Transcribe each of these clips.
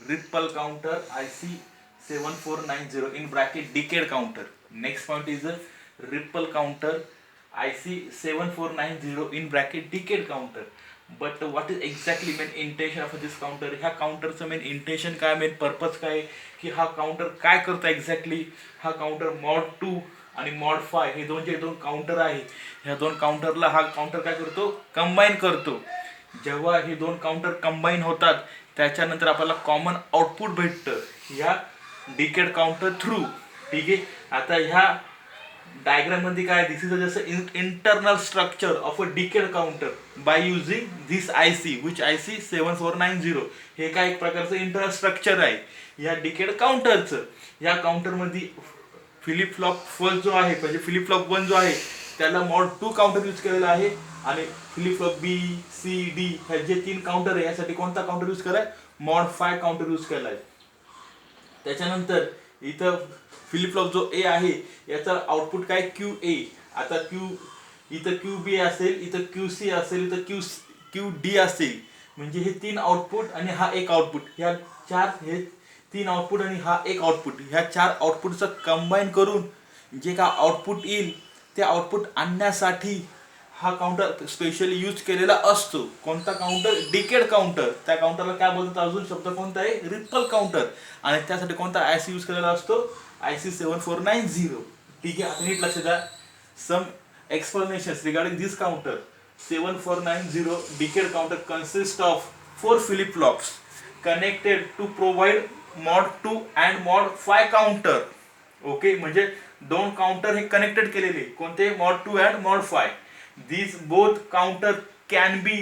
Ripple counter IC7490 in bracket decade counter. Next point is a Ripple counter IC7490 in bracket decade counter. But what is exactly main intention of this counter? ह्या काउंटरचं main intention काय, main purpose काय, की हा counter काय करतो exactly. हा counter mod 2 आणि mod 5 हे दोन काउंटर आहे. ह्या दोन काउंटरला हा काउंटर काय करतो, कंबाईन करतो. जेव्हा हे दोन काउंटर कंबाईन होतात त्याच्यानंतर आपल्याला कॉमन आउटपुट भेटतं या डिकेड काउंटर थ्रू. ठीक आहे. आता ह्या डायग्राम मध्ये काय, दिस इज जसं internal structure of a decade counter by using this IC which IC7490. हे काय एक प्रकारचं इंटरनल स्ट्रक्चर आहे या डिकेड काउंटरचं. या काउंटरमध्ये फ्लिप फ्लॉप फर्स्ट जो आहे म्हणजे फ्लिप फ्लॉप 1 जो आहे त्याला मॉड 2 काउंटर यूज केलेला आहे आणि flip flop B, C, D ह्या जे 3 काउंटर आहे यासाठी कोणता काउंटर यूज केलाय, मॉड 5 काउंटर यूज केलाय. त्याच्यानंतर इथं फ्लिप फ्लॉप जो A आहे याचा आउटपुट काय QA. आता इथं QB असेल, इथं QC असेल, इथं QD असेल. म्हणजे हे 3 आउटपुट आणि हा एक आउटपुट, ह्या 3 आउटपुट आणि हा एक आउटपुट, ह्या 4 आउटपुटचं कंबाईन करून जे का आउटपुट येईल ते आउटपुट आणण्यासाठी हा काउंटर स्पेशली यूज केलेला असतो. कोणता काउंटर, डिकेड काउंटर. त्या काउंटरला काय बोलतात, अजून शब्द कोणता आहे, रिपल काउंटर. आणि त्यासाठी कोणता IC यूज केलेला असतो, IC7490. ठीक आहे. आता नीट लक्ष द्या. सम explanations regarding this counter 7490 decade counter consists of 4 flip flops connected to provide mod 2 and mod 5 counter. Okay, म्हणजे दोन काउंटर हे कनेक्टेड केलेले, कोणते, mod 2 and mod 5. These both counter can be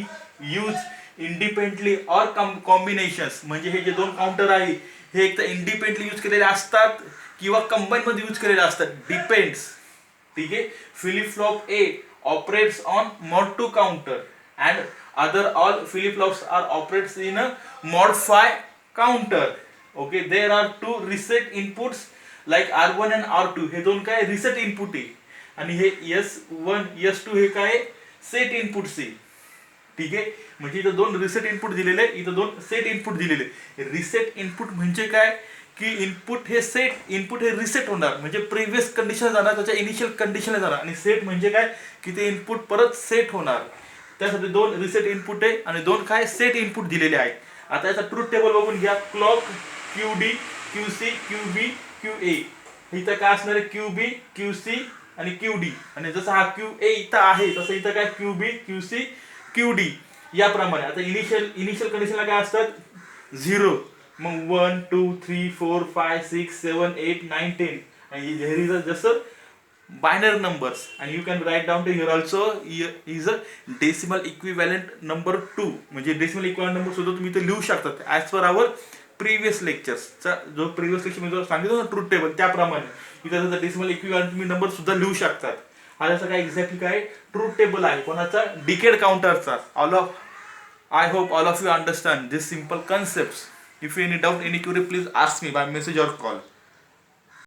used independently or combinations. म्हणजे हे जे दोन counter आहे हे एक तर इंडिपेंडेंटली यूज केलेले असतात किंवा कंबाईन मध्ये यूज केलेले असतात, डिपेंड्स. ठीक आहे. Flip flop A operates on mod 2 counter and other all flip flops are operates in a mod 5 counter. Okay, there are two reset inputs like R1 and R2. हे दोन काय reset input आहे आणि हे S1 S2 हे काय set input आहे. ठीक आहे. म्हणजे इथं दोन रिसेट इनपुट दिलेले, इथं दोन सेट इनपुट दिलेले. रिसेट इनपुट म्हणजे काय, की इनपुट हे रिसेट होणार, म्हणजे प्रिव्हियस कंडिशन जाणार त्याच्या इनिशियल कंडिशनला जाणार. आणि सेट म्हणजे काय, की ते इनपुट परत सेट होणार. त्यासाठी दोन रिसेट इनपुट आहे आणि दोन काय सेट इनपुट दिलेले आहेत. आता याचा ट्रूथ टेबल बघून घ्या. Clock QD QC QB QA. इथं काय असणार आहे, QB QC आणि QD. आणि जसं हा QA इथं आहे तसं इथं काय QB QC QD याप्रमाणे. आता इनिशियल कंडिशनला काय असतात, 0, मग 1 2 3 4 5 6 7 8 9 10. आणि here is जसं binary numbers and you can write down to here also is a decimal equivalent number 2. म्हणजे डेसिमल इक्विव्हॅलेंट नंबर सुद्धा तुम्ही इथे लिहू शकता ॲज पर आवर प्रिव्हियस लेक्चर्सचा जो प्रिव्हियस लेक्चर मी जो सांगितलं ना ट्रूथ टेबल त्याप्रमाणे इथं डेसिमल इक्विव्हॅलेंट तुम्ही नंबर सुद्धा लिहू शकतात. हा जसं काय एक्झॅक्टली काय ट्रूथ टेबल आहे कोणाचा, decade काउंटरचा. I hope all of you understand this simple concepts. If you any doubt, any query, please ask me by message or call.